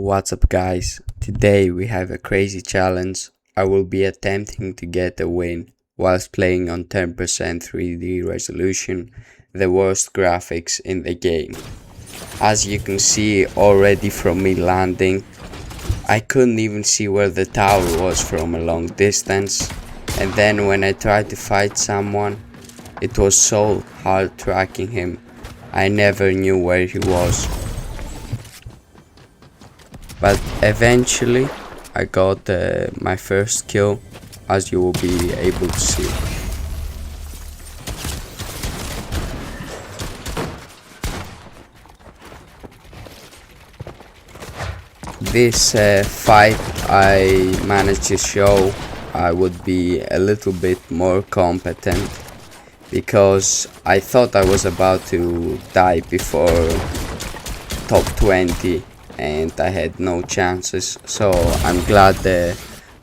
What's up guys? Today we have a crazy challenge. I will be attempting to get a win whilst playing on 10% 3D resolution, the worst graphics in the game. As you can see already from me landing, I couldn't even see where the tower was from a long distance, and then when I tried to fight someone, it was so hard tracking him. I never knew where he was. But eventually I got my first kill, as you will be able to see. This fight I managed to show I would be a little bit more competent, because I thought I was about to die before top 20 and I had no chances, so I'm glad that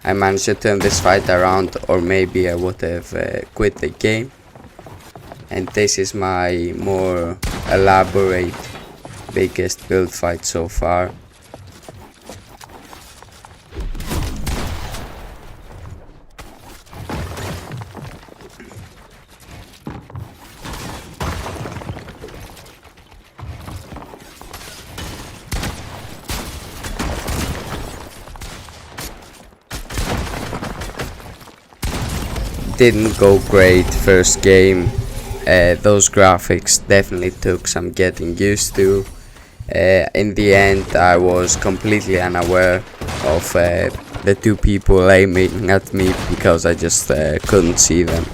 I managed to turn this fight around, or maybe I would have quit the game. And this is my more elaborate, biggest build fight so far. Didn't go great first game. Those graphics definitely took some getting used to. In the end I was completely unaware of the two people aiming at me, because I just couldn't see them.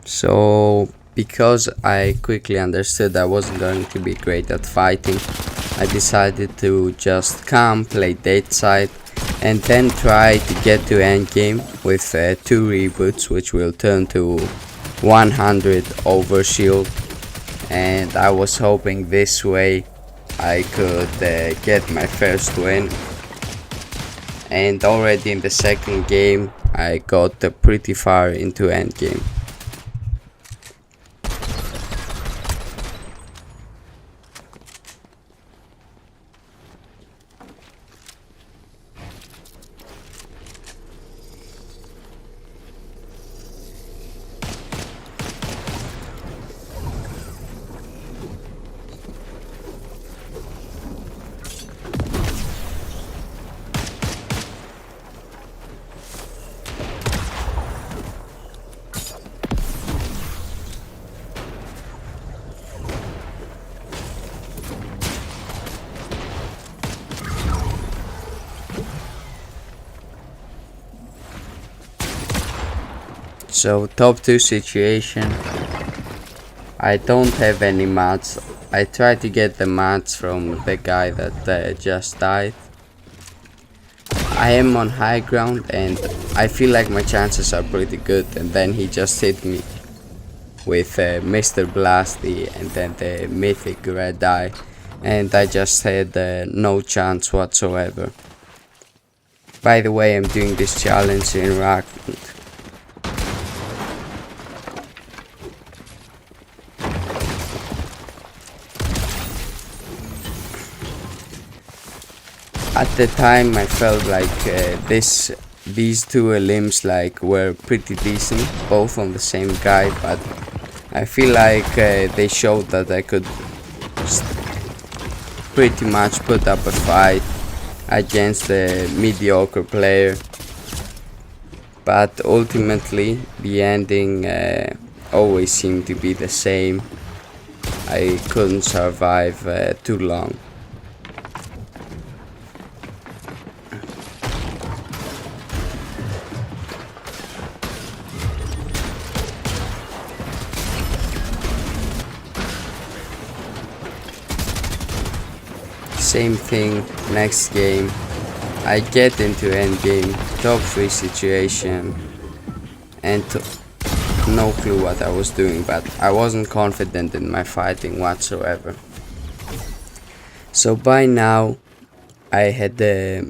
So because I quickly understood I wasn't going to be great at fighting, I decided to just come, play dead side, and then try to get to endgame with 2 reboots, which will turn to 100 overshield. And I was hoping this way I could get my first win. And already in the second game I got pretty far into endgame. So top 2 situation, I don't have any mats. I tried to get the mats from the guy that just died. I am on high ground and I feel like my chances are pretty good, and then he just hit me with Mr. Blasty and then the mythic red eye, and I just had no chance whatsoever. By the way, I'm doing this challenge in ranked. At the time I felt like these two limbs were pretty decent, both on the same guy, but I feel like they showed that I could pretty much put up a fight against a mediocre player. But ultimately the ending always seemed to be the same. I couldn't survive too long. Same thing next game. I get into endgame, top 3 situation, and no clue what I was doing, but I wasn't confident in my fighting whatsoever. So by now I had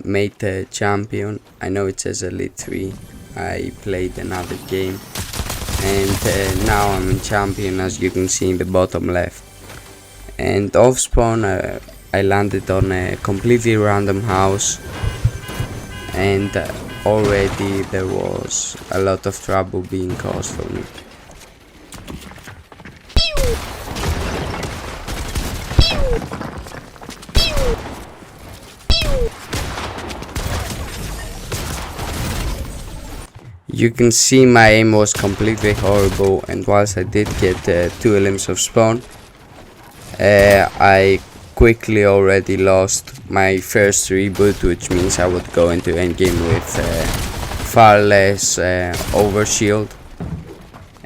made the champion. I know it says Elite 3. I played another game. and now I'm in champion, as you can see in the bottom left. And off spawn I landed on a completely random house, and already there was a lot of trouble being caused for me. You can see my aim was completely horrible, and whilst I did get 2 elims of spawn, I quickly already lost my first reboot, which means I would go into endgame with far less overshield.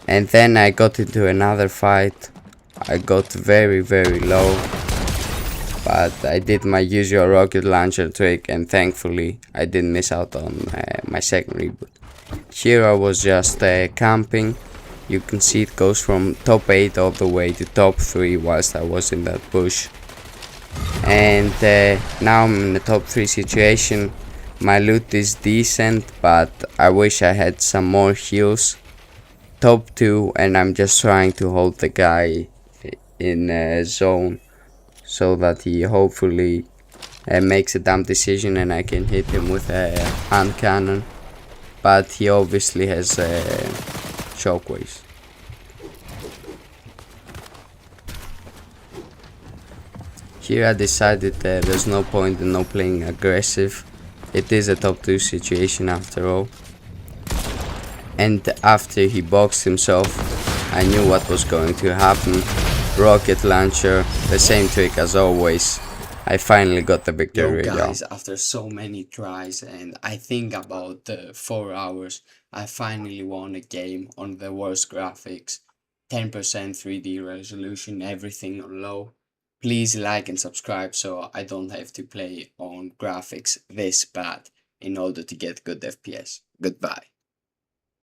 And then I got into another fight. I got very low, but I did my usual rocket launcher trick, and thankfully I didn't miss out on my second reboot. Here I was just camping. You can see it goes from top 8 all the way to top 3 whilst I was in that bush. And now I'm in the top 3 situation. My loot is decent, but I wish I had some more heals. Top 2, and I'm just trying to hold the guy in zone so that he hopefully makes a dumb decision and I can hit him with a hand cannon. But he obviously has shockwaves. Here I decided there's no point in not playing aggressive. It is a top 2 situation after all. And after he boxed himself, I knew what was going to happen. Rocket launcher, the same trick as always. I finally got the victory. Yo guys, after so many tries and I think about 4 hours, I finally won a game on the worst graphics. 10% 3D resolution, everything on low. Please like and subscribe so I don't have to play on graphics this bad in order to get good FPS. Goodbye.